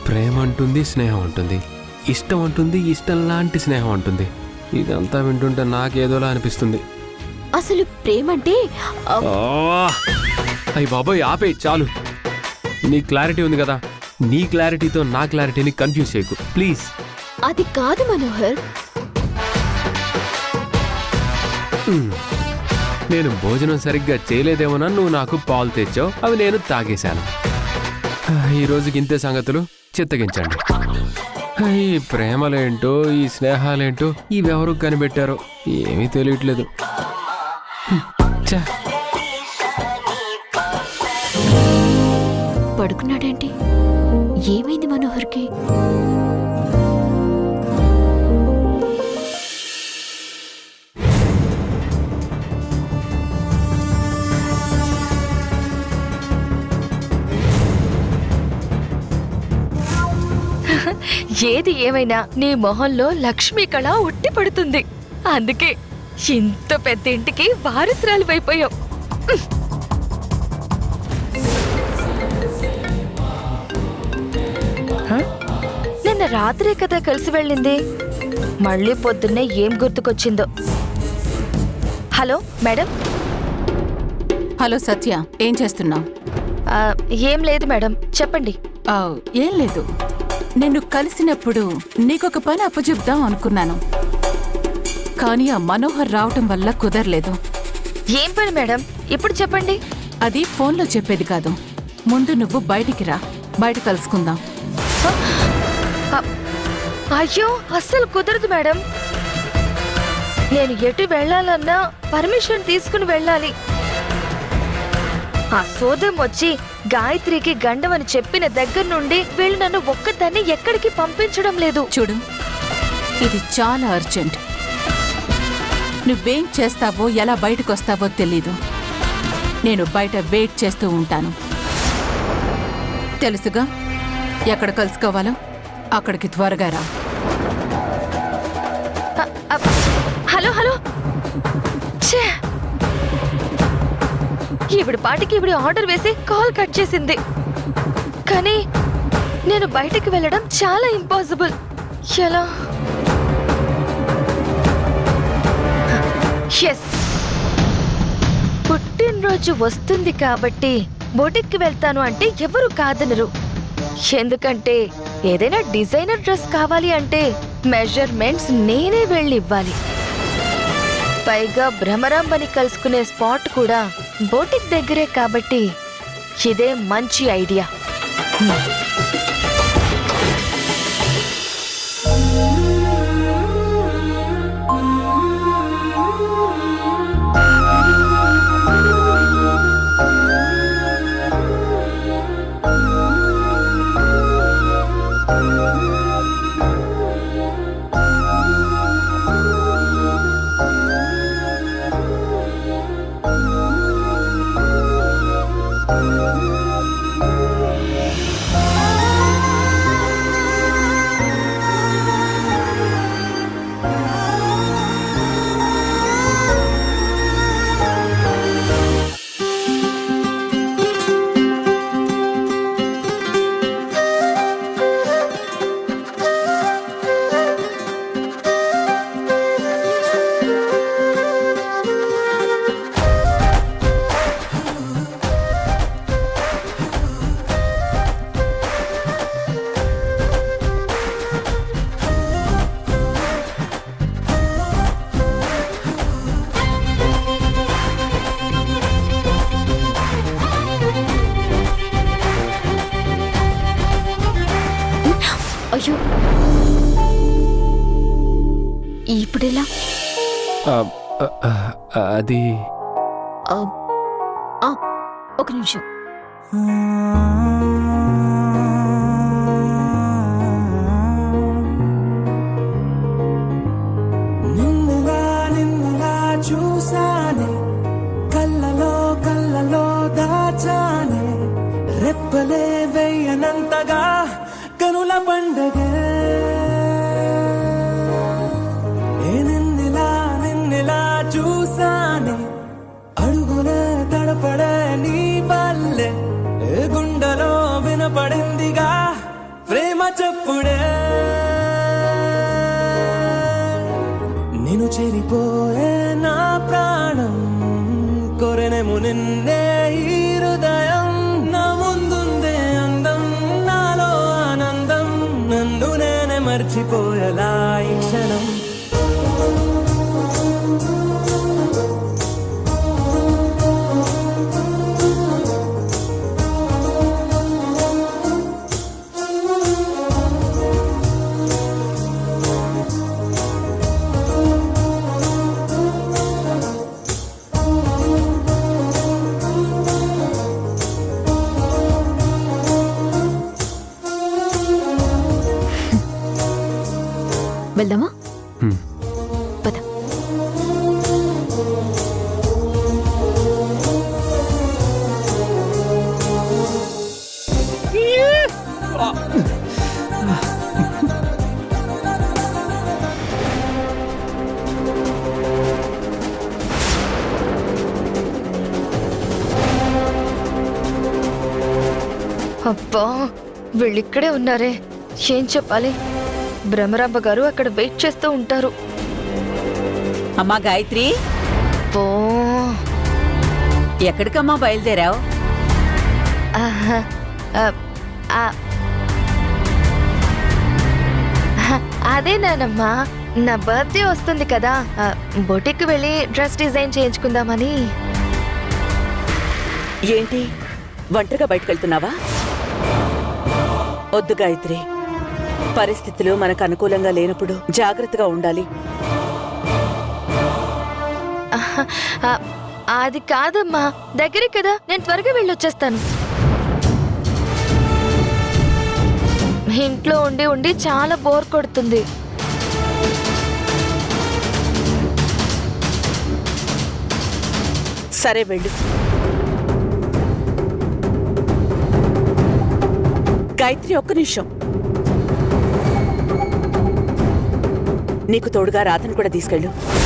ప్రేమ అంటుంది, స్నేహం అంటుంది, ఇష్టం అంటుంది, ఇష్టం లాంటి స్నేహం అంటుంది. ఇదంతా వింటుంటే నాకేదోలా అనిపిస్తుంది. అసలు ప్రేమ అంటే అయ్యి బాబోయ్, ఆపే చాలు. నీ క్లారిటీ ఉంది కదా, నీ క్లారిటీతో నా క్లారిటీని కన్ఫ్యూజ్ చేయకు ప్లీజ్. అది కాదు మనోహర్. నేను భోజనం సరిగ్గా చేయలేదేమోనా నువ్వు నాకు పాలు తెచ్చావు, అవి నేను తాగేశాను. ఈ రోజుకి ఇంతే సంగతులు, చిత్తగించండి. ఈ ప్రేమలేంటో, ఈ స్నేహాలేంటో ఇవెవరు కనిపెట్టారో ఏమీ తెలియట్లేదు. పడుకున్నాడేంటి? ఏమైంది మనోహర్కి? ఏది ఏమైనా నీ మొహంలో లక్ష్మీ కళ ఉట్టి పడుతుంది. అందుకే ఇంత పెద్ద ఇంటికి వారసురాలు అయిపోయావు. నిన్న రాత్రే కదా కలిసి వెళ్ళింది, మళ్ళీ పొద్దున్నే ఏం గుర్తుకొచ్చిందో. Hello madam. హలో సత్య, ఏం చేస్తున్నావు? ఏం లేదు మేడం, చెప్పండి. ఏం లేదు, నిన్ను కలిసినప్పుడు నీకొక పని అప్పచెప్దాం అనుకున్నాను, కానీ ఆ మనోహర్ రావటం వల్ల కుదరలేదు. ఏం పని మేడం, ఇప్పుడు చెప్పండి. అది ఫోన్లో చెప్పేది కాదు, ముందు నువ్వు బయటికి రా, బయట కలుసుకుందాం. అయ్యో, అస్సలు కుదరదు మేడం. నేను ఎటు వెళ్ళాలన్నా పర్మిషన్ తీసుకుని వెళ్ళాలి. ఆ సోదం వచ్చి గాయత్రికి గండమని చెప్పిన దగ్గర నుండి వీళ్ళు నన్ను ఒక్కదాన్ని ఎక్కడికి పంపించడం లేదు. చూడు, ఇది చాలా అర్జెంట్. నువ్వేం చేస్తావో, ఎలా బయటకు వస్తావో తెలీదు. నేను బయట వెయిట్ చేస్తూ ఉంటాను, తెలుసుగా? ఎక్కడ కలుసుకోవాలో అక్కడికి త్వరగా రా. హలో హలో, ఇప్పుడు పాటికి ఇప్పుడు ఆర్డర్ వేసి కాల్ కట్ చేసింది. కానీ నేను బయటకు వెళ్ళడం చాలా ఇంపాసిబుల్. ఎలా? ఎస్, పుట్టినరోజు వస్తుంది కాబట్టి బొటిక్కి వెళ్తాను అంటే ఎవరు కాదనరు. ఎందుకంటే ఏదైనా డిజైనర్ డ్రెస్ కావాలి అంటే మెజర్మెంట్స్ నేనే వెళ్ళి ఇవ్వాలి. పైగా భ్రమరాంబని కలుసుకునే స్పాట్ కూడా బోటిక్ దగ్గరే కాబట్టి ఇదే మంచి ఐడియా. అయ్యో, ఇప్పుడెలా? అది ఒక నిమిషం. నిన్నులా చూసానే, కళ్ళలో దాచానే, రెప్పలే వెయ్యనంతగా కనుల పండగే. నిన్నిలా చూసా చూసానే అడుగులే తడపడే నీ వల్లే గుండెలో వినపడిందిగా ప్రేమ చెప్పుడే నేను చెరిపోయే నా ప్రాణం కొరెనేమో నిన్నే ఈ హృదయం నా ముందుందే అందం నాలో ఆనందం నన్ను నేనే మర్చిపోయేలా ఈ క్షణం వెళ్దామా హ్మ్. పద. అబ్బా వీళ్ళిక్కడే ఉన్నారే, ఏం చెప్పాలి? భ్రమరాంబ గారు అక్కడ వెయిట్ చేస్తూ ఉంటారు. అమ్మా గాయత్రి, ఓ ఎక్కడికమ్మా బయలుదేరావు? ఆహా, ఆ, ఆ. అదేనానమ్మా, నా బర్త్డే వస్తుంది కదా, బొటిక్ వెళ్ళి డ్రెస్ డిజైన్ చేయించుకుందామని. ఏంటి ఒంటరిగా బయటకెళ్తున్నావా? వద్దు గాయత్రి, పరిస్థితులు మనకు అనుకూలంగా లేనప్పుడు జాగ్రత్తగా ఉండాలి. ఆహా, ఆ, అది కాదమ్మా, దగ్గరే కదా, నేను త్వరగా వెళ్ళొచ్చేస్తాను. ఇంట్లో ఉండి ఉండి చాలా బోర్ కొడుతుంది. సరే వెళ్ళు. గాయత్రి, ఒక్క నిమిషం. నీకు తోడుగా రాధను కూడా తీసుకెళ్ళు.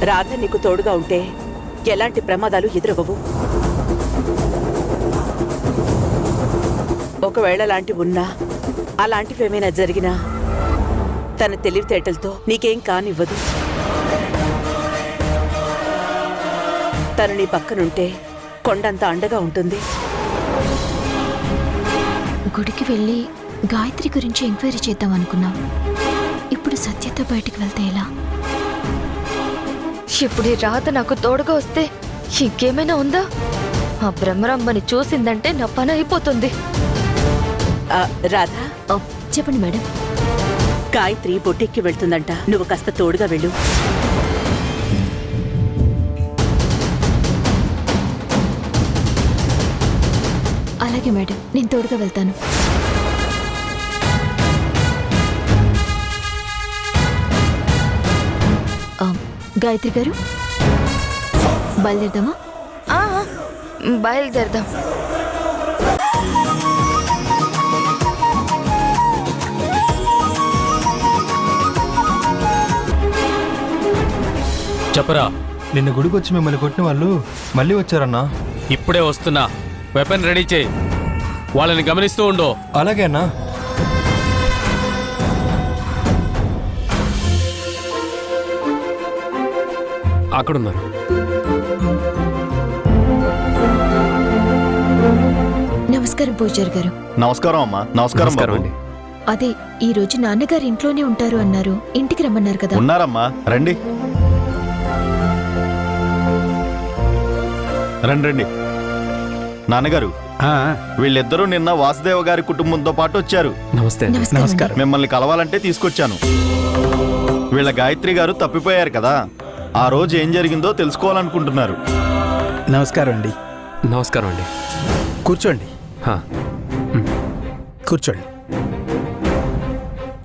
రాధ నీకు తోడుగా ఉంటే ఎలాంటి ప్రమాదాలు ఎదురవ్వవు. ఒకవేళ అలాంటివి ఉన్నా, అలాంటివేమైనా జరిగినా తన తెలివితేటలతో నీకేం కానివ్వదు. తను నీ పక్కనుంటే కొండంత అండగా ఉంటుంది. గుడికి వెళ్ళి గాయత్రి గురించి ఎంక్వైరీ చేద్దాం అనుకున్నాం. ఇప్పుడు సత్యతో బయటికి వెళ్తే ఎలా? ఇప్పుడు ఈ రాత నాకు తోడుగా వస్తే ఇంకేమైనా ఉందా? ఆ బ్రహ్మరమ్మని చూసిందంటే నా పని అయిపోతుంది. రాధా, ఓ, చెప్పండి మేడం. గాయత్రి బొట్టెక్కి వెళ్తుందంట, నువ్వు కాస్త తోడుగా వెళ్ళు. అలాగే మేడం, నేను తోడుగా వెళ్తాను. గాయత్రి గారు, బయలుదేరదామా? ఆ, బయలుదేరదాం. చెప్పరా. నిన్న గుడికి వచ్చి మిమ్మల్ని కొట్టిన వాళ్ళు మళ్ళీ వచ్చారన్నా. ఇప్పుడే వస్తున్నా. వెపన్ రెడీ చేయి. వాళ్ళని గమనిస్తూ ఉండు. అలాగే అన్నా. అక్కడున్నారు. నమస్కారం పూజారి గారు. నమస్కారం అమ్మా. నమస్కారం నమస్కారం బాబు. అండి. అదే, ఈ రోజు నాన్నగారు ఇంట్లోనే ఉంటారు అన్నారు, ఇంటికి రమ్మన్నారు కదా. ఉన్నారమ్మా, రండి రండి రండి. నాన్నగారు, వీళ్ళిద్దరూ నిన్న వాసుదేవ గారి కుటుంబంతో పాటు వచ్చారు. నమస్తే అండి. నమస్కారం. మిమ్మల్ని కలవాలంటే తీసుకొచ్చాను. వీళ్ళ గాయత్రి గారు తప్పిపోయారు కదా, ఆ రోజు ఏం జరిగిందో తెలుసుకోవాలనుకుంటున్నారు. నమస్కారం అండి. నమస్కారం అండి. కూర్చోండి, హా, కూర్చోండి.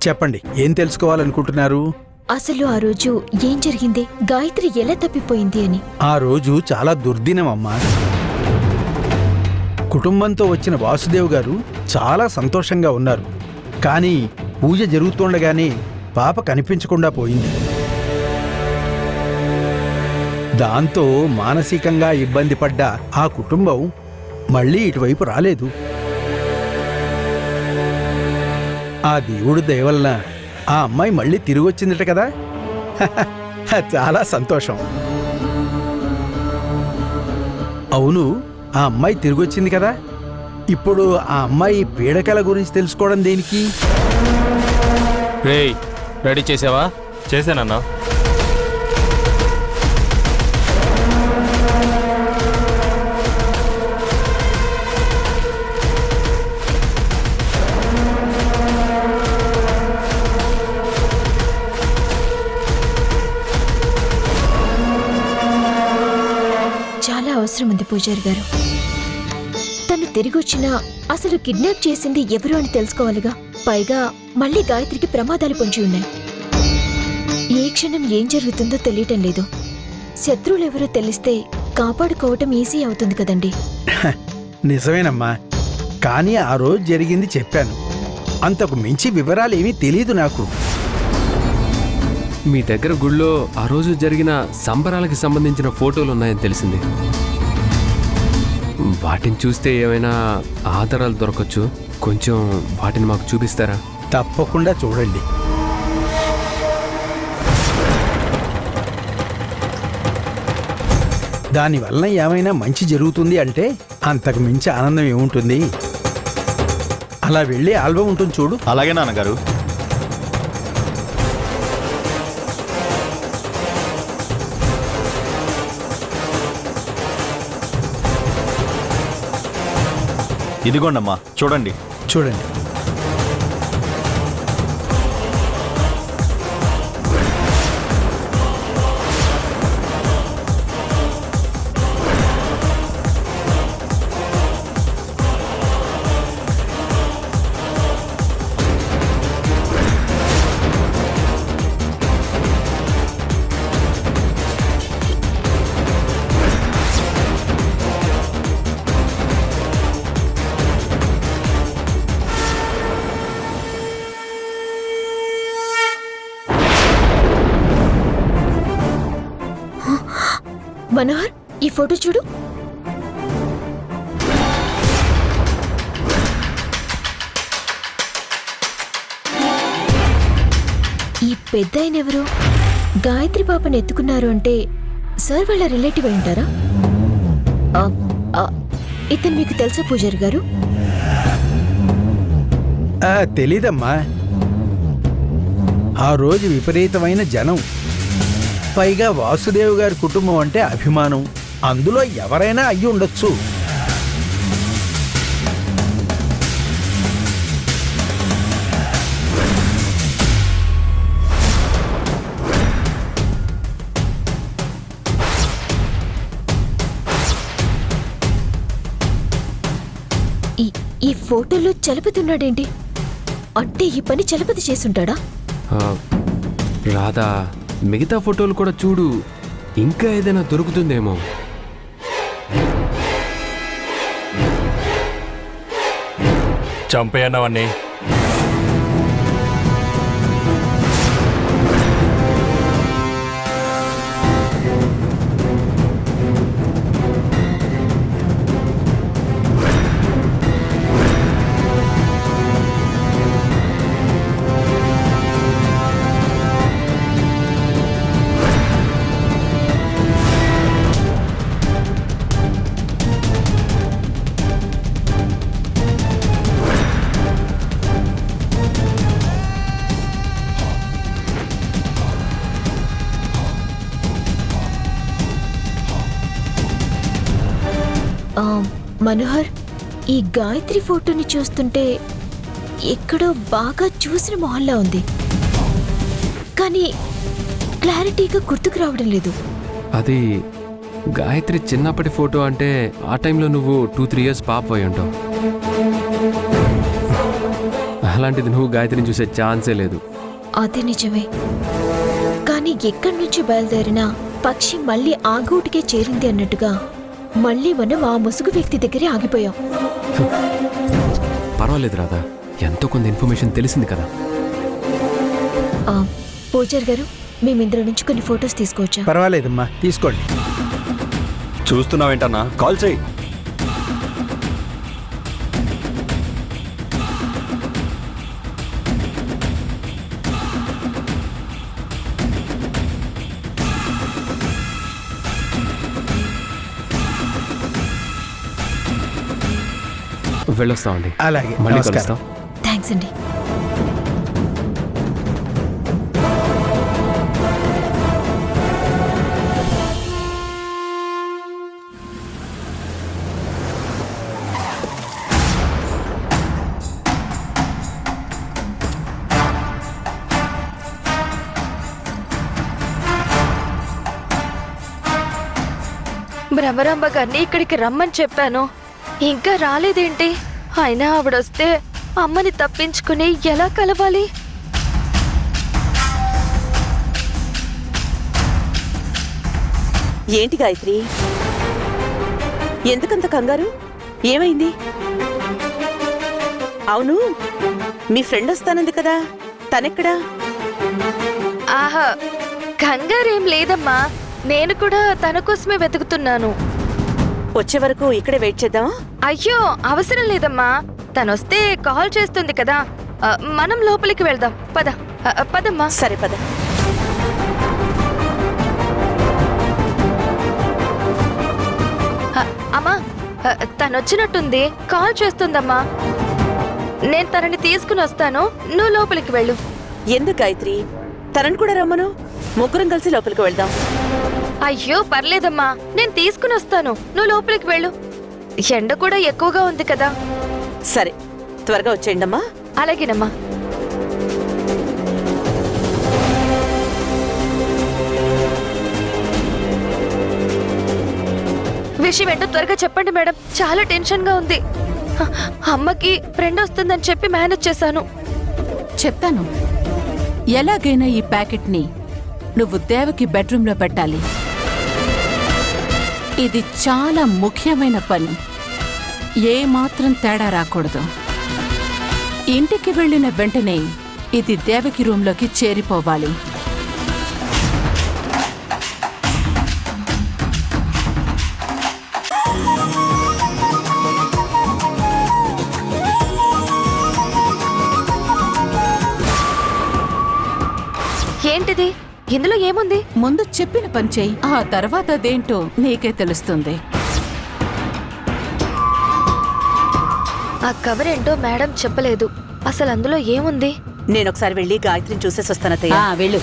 చెప్పండి, ఏం తెలుసుకోవాలనుకుంటున్నారు? అసలు ఆ రోజు ఏం జరిగింది, గాయత్రి ఎలా తప్పిపోయింది అని. ఆ రోజు చాలా దుర్దినం అమ్మా. కుటుంబంతో వచ్చిన వాసుదేవ్ గారు చాలా సంతోషంగా ఉన్నారు. కానీ పూజ జరుగుతుండగానే పాప కనిపించకుండా పోయింది. దాంతో మానసికంగా ఇబ్బంది పడ్డ ఆ కుటుంబం మళ్ళీ ఇటువైపు రాలేదు. ఆ దేవుడి దయ వలన ఆ అమ్మాయి మళ్ళీ తిరిగి వచ్చిందట కదా. చాలా సంతోషం. అవును, ఆ అమ్మాయి తిరిగి వచ్చింది కదా. ఇప్పుడు ఆ అమ్మాయి పీడకల గురించి తెలుసుకోవడం దేనికి? రేయ్, రెడీ చేసావా? చేశానన్నా. చాలా అవసరం ఉంది పూజారి గారు. తను తిరిగి వచ్చినా అసలు కిడ్నాప్ చేసింది ఎవరు అని తెలుసుకోవాలిగా. పైగా మళ్ళీ గాయత్రికి ప్రమాదాలు పొంచి ఉన్నాయి. ఏ క్షణం ఏం జరుగుతుందో తెలియటం లేదు. శత్రువులెవరో తెలిస్తే కాపాడుకోవటం ఈజీ అవుతుంది కదండి. నిజమేనమ్మా, కానీ ఆ రోజు జరిగింది చెప్పాను. అంతకు మించి వివరాలేమీ తెలీదు నాకు. మీ దగ్గర గుళ్ళో ఆ రోజు జరిగిన సంబరాలకి సంబంధించిన ఫోటోలు ఉన్నాయని తెలిసింది. వాటిని చూస్తే ఏమైనా ఆధారాలు దొరకచ్చు. కొంచెం వాటిని మాకు చూపిస్తారా? తప్పకుండా చూడండి. దానివల్ల ఏమైనా మంచి జరుగుతుంది అంటే అంతకు మించి ఆనందం ఏముంటుంది. అలా వెళ్ళి ఆల్బమ్ ఉంటుంది చూడు. అలాగే నాన్నగారు. ఇదిగోండమ్మా, చూడండి. చూడండి. మనోహర్, ఈ ఫోటో చూడు. ఈ పెద్దాయన ఎవరు? గాయత్రి పాపను ఎత్తుకున్నారు అంటే సార్ వాళ్ళ రిలేటివ్ అయి ఉంటారా? ఇతను మీకు తెలుసా పూజారి గారు? తెలీదమ్మా. ఆ రోజు విపరీతమైన జనం, పైగా వాసుదేవ్ గారి కుటుంబం అంటే అభిమానం. అందులో ఎవరైనా అయ్యి ఉండొచ్చు. ఈ ఫోటోలో చలపతున్నాడేంటి? అంటే ఈ పని చలపతి చేసుంటాడా? రాధా, మిగతా ఫోటోలు కూడా చూడు, ఇంకా ఏదైనా దొరుకుతుందేమో. చంపేయన్నవన్నీ. మనోహర్, ఈ గాయత్రి ఫోటోని చూస్తుంటే ఎక్కడో బాగా చూసిన మొహల్లా ఉంది, కానీ క్లారిటీగా గుర్తుకు రావడం లేదు. అది గాయత్రి చిన్నప్పటి ఫోటో అంటే ఆ టైంలో నువ్వు 2-3 years పాప అయి ఉంటావు. అలాంటిది నువ్వు గాయత్రిని చూసే ఛాన్సే లేదు. అదే నిజమే, కానీ ఎక్కడి నుంచి బయలుదేరినా పక్షి మళ్ళీ ఆ గూటికే చేరింది అన్నట్టుగా మళ్ళీ మనం ఆ ముసుగు వ్యక్తి దగ్గరే ఆగిపోయాం. పర్వాలేదు రాధా, ఎంతో కొంత ఇన్ఫర్మేషన్ తెలిసింది కదా. ఆ, పూజారి గారు మేము ఇందులో నుంచి కొన్ని ఫొటోస్ తీసుకోవచ్చా? పర్వాలేదమ్మా, తీసుకోండి. చూస్తున్నావేంటన్నా, కాల్ చేయి. వెళ్ళొస్తామండి. అలాగే, మళ్ళీ నమస్కారం. కలుస్తాం. థ్యాంక్స్ అండి. భ్రమరాంబ గారిని ఇక్కడికి రమ్మని చెప్పాను, ఇంకా రాలేదేంటి? అయినా ఆవిడొస్తే అమ్మని తప్పించుకుని ఎలా కలవాలి? ఏంటి గాయత్రి, ఎందుకంత కంగారు? ఏమైంది? అవును, మీ ఫ్రెండ్ వస్తానంది కదా, తనెక్కడా? ఆహా, కంగారేం లేదమ్మా, నేను కూడా తన కోసమే వెతుకుతున్నాను. వచ్చే వరకు ఇక్కడే వెయిట్ చేద్దామా? అయ్యో అవసరం లేదమ్మా, తనొస్తే కాల్ చేస్తుంది కదా, మనం లోపలికి వెళ్దాం. పద పదమ్మా. సరే పద. అమ్మా, తనొచ్చినట్టుంది, కాల్ చేస్తుందమ్మా. నేను తనని తీసుకుని వస్తాను, నువ్వు లోపలికి వెళ్ళు. ఎందుకు గాయత్రి, తనని కూడా రమ్మను, ముగ్గురం కలిసి లోపలికి వెళ్దాం. అయ్యో పర్లేదమ్మా, నేను తీసుకుని వస్తాను, నువ్వు లోపలికి వెళ్ళు. ఎండ కూడా ఎక్కువగా ఉంది కదా. సరే, త్వరగా వచ్చేయండమ్మా. అలాగేనమ్మా. విషయం ఏంటో త్వరగా చెప్పండి మేడం, చాలా టెన్షన్ గా ఉంది. అమ్మకి ఫ్రెండ్ వస్తుందని చెప్పి మేనేజ్ చేశాను. చెప్తాను. ఎలాగైనా ఈ ప్యాకెట్ని నువ్వు దేవకి బెడ్రూమ్లో పెట్టాలి. ఇది చాలా ముఖ్యమైన పని. ఏమాత్రం తేడా రాకూడదు. ఇంటికి వెళ్ళిన వెంటనే ఇది దేవకి రూంలోకి చేరిపోవాలి. ఏంటిది, ఇందులో ఏముంది? ముందు చెప్పిన పని చెయ్యి, ఆ తర్వాత అదేంటో నీకే తెలుస్తుంది. ఆ కవర్ ఏంటో మేడం చెప్పలేదు, అసలు అందులో ఏముంది? నేనొకసారి వెళ్ళి గాయత్రిని చూసేసి వస్తానత్తయ్య. వెళ్ళు.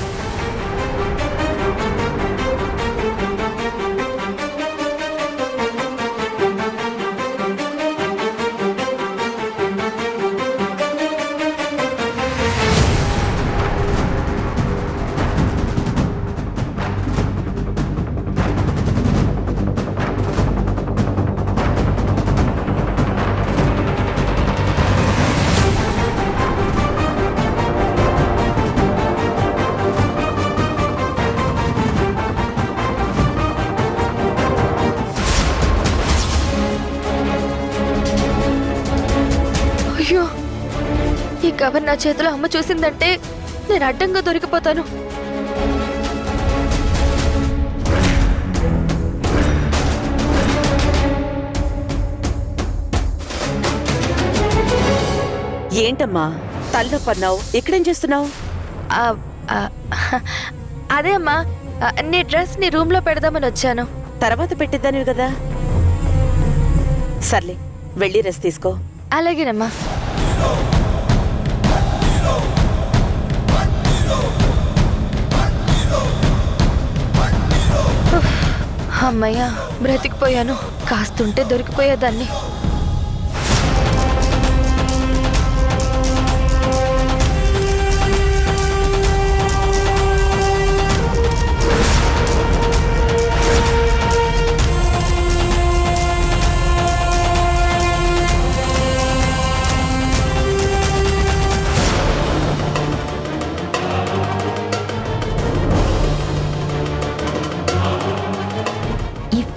అయ్యో, ఈ కవర్ నా చేతిలో అమ్మ చూసిందంటే నేను అడ్డంగా దొరికిపోతాను. ఏంటమ్మా తలనొప్పన్నావు, ఇక్కడేం చేస్తున్నావు? ఆ, ఆ, అదే అమ్మా, నీ డ్రెస్ నీ రూమ్ లో పెడదామని వచ్చాను. తర్వాత పెట్టిద్దానివి కదా. సర్లే, వెళ్ళి రెస్ట్ తీసుకో. అలాగేనమ్మా. అమ్మయ్యా, బ్రతికిపోయాను. కాస్తుంటే దొరికిపోయేదాన్ని.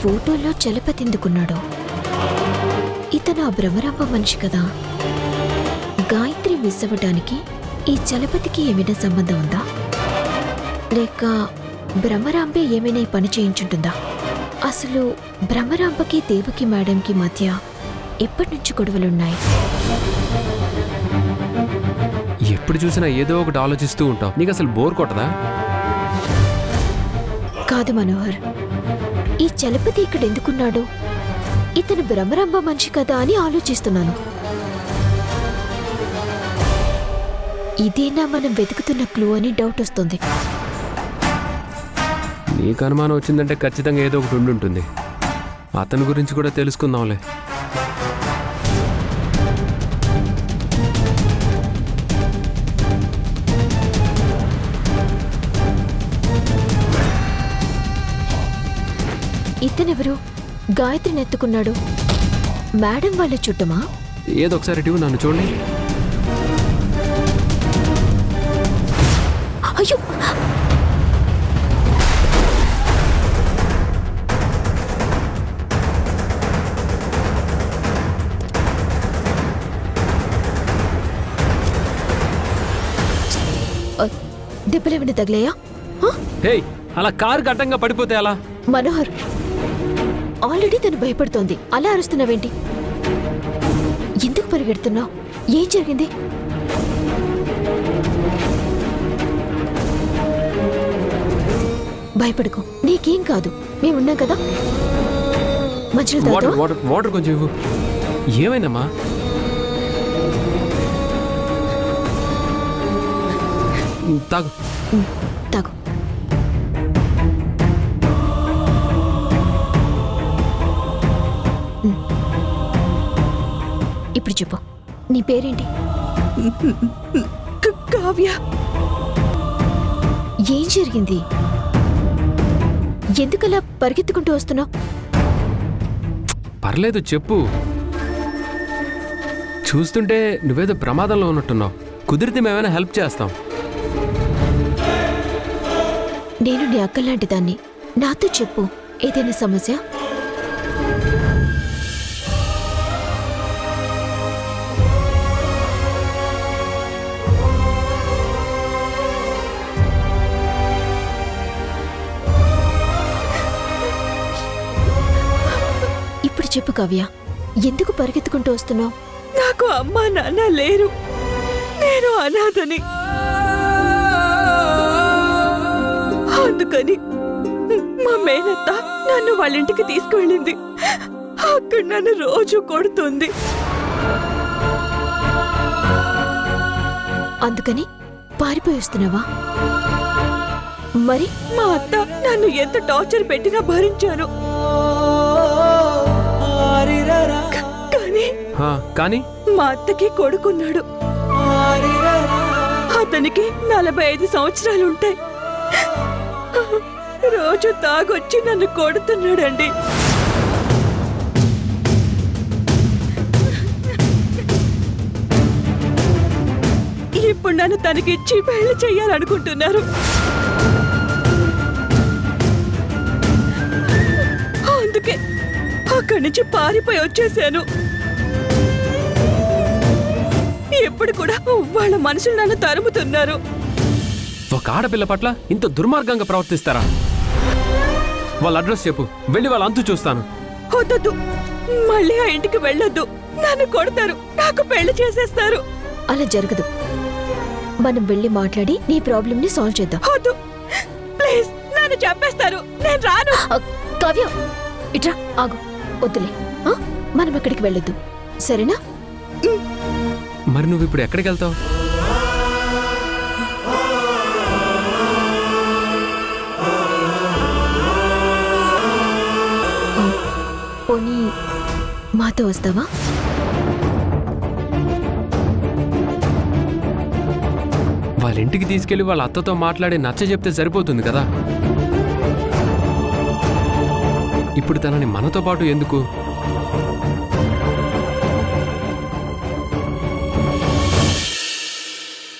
ఫోటోలో చలపతి ఎందుకున్నాడో? ఇతను ఆ భ్రమరాంబ మనిషి కదా. గాయత్రి మిస్ అవ్వటానికి ఈ చలపతికి ఏమైనా సంబంధం ఉందా, లేక భ్రమరాంబే ఏమైనా ఈ పని చేయించుంటుందా? అసలు భ్రమరాంబకి దేవకి మేడంకి మధ్య ఎప్పటి నుంచి గొడవలున్నాయి? ఎప్పుడు చూసినా ఏదో ఒకటి ఆలోచిస్తూ ఉంటావు, నీకు అసలు బోర్ కొట్టదా? కాదు మనోహర్, ఈ చలపతి ఇక్కడ ఎందుకున్నాడు? ఇతను భ్రమరాంబ మనిషి కదా అని ఆలోచిస్తున్నాను. ఇదేనా మనం వెతుకుతున్న క్లూ అని డౌట్ వస్తుంది. నీకు అనుమానం వచ్చిందంటే ఖచ్చితంగా ఏదో ఒకటి ఉండుంటుంది. అతని గురించి కూడా తెలుసుకుందాంలే. ఇతనెవరు గాయత్రిని ఎత్తుకున్నాడు? మేడం వాళ్ళ చుట్టమా? ఏదో ఒకసారి ఇటు నన్ను చూడండి. అయ్యో, దెబ్బలేమైనా తగిలాయా? హే, అలా కారు గడ్డంగా పడిపోతే అలా? మనోహర్, ఆల్రెడీ తను భయపడుతోంది, అలా అరుస్తున్నావేంటి? ఎందుకు పరిగెడుతున్నావు? ఏం జరిగింది? భయపడుకో, నీకేం కాదు, మేమున్నాం కదా. మంచిగా వాటర్ తాగుతావా? వాటర్ వాటర్ కొంచెం ఇవ్వు. ఏమైందమ్మా? తాగు. తాగు. ఇప్పుడు చెప్పు, నీ పేరేంటి? కావ్య. ఏం జరిగింది? ఎందుకలా పరిగెత్తుకుంటూ వస్తున్నావు? పర్లేదు చెప్పు. చూస్తుంటే నువ్వేదో ప్రమాదంలో ఉన్నట్టున్నావు. కుదిరితే మేమైనా హెల్ప్ చేస్తాం. నేను నీ అక్కలాంటి దాన్ని, నాతో చెప్పు. ఏదైనా సమస్య? ఇప్పుడు చెప్పు కావ్య, ఎందుకు పరిగెత్తుకుంటూ వస్తున్నావు? నాకు అమ్మా నాన్న లేరు, నేను అనాథని. అందుకని మా మేనత్త నన్ను వాళ్ళ ఇంటికి తీసుకువెళ్ళింది. అక్కడ నన్ను రోజు కొడుతుంది. అందుకని పారిపోయి వస్తున్నావా? మరి మా అత్త నన్ను ఎంత టార్చర్ పెట్టినా భరించాను. కానీ మా అత్తకి కొడుకున్నాడు. అతనికి 45 సంవత్సరాలుంటాయి. రోజు తాగొచ్చి నన్ను కొడుతున్నాడండి. ఇప్పుడు నన్ను తనకిచ్చి పెళ్లి చెయ్యాలనుకుంటున్నారు. అందుకే అక్కడి నుంచి పారిపోయి వచ్చేసాను. ఇప్పుడు కూడా వాళ్ళ మనుషులు నన్ను తరుముతున్నారు. ఒక ఆడపిల్ల పట్ల ఇంత దుర్మార్గంగా ప్రవర్తిస్తారా? వాళ్ళ అడ్రస్ చెప్పు, వెళ్ళి వాళ్ళ అంతు చూస్తాను. వద్దొద్దు, మళ్ళీ ఆ ఇంటికి వెళ్ళొద్దు. నన్ను కొడతారు, నాకు పెళ్లి చేసేస్తారు. అలా జరగదు. మనం వెళ్ళి మాట్లాడి నీ ప్రాబ్లం ని సాల్వ్ చేద్దాం. వద్దు ప్లీజ్, నన్ను చంపేస్తారు. నేను రాను. కావ్య, ఇట్రా, ఆగు. వద్దులే, మనం ఎక్కడికి వెళ్ళొద్దు, సరేనా? మరి నువ్వు ఇప్పుడు ఎక్కడికి వెళ్తావు? పోనీ మాతో వస్తావా? వాళ్ళ ఇంటికి తీసుకెళ్లి వాళ్ళ అత్తతో మాట్లాడి నచ్చ చెప్తే సరిపోతుంది కదా. ఇప్పుడు తనని మనతో పాటు ఎందుకు?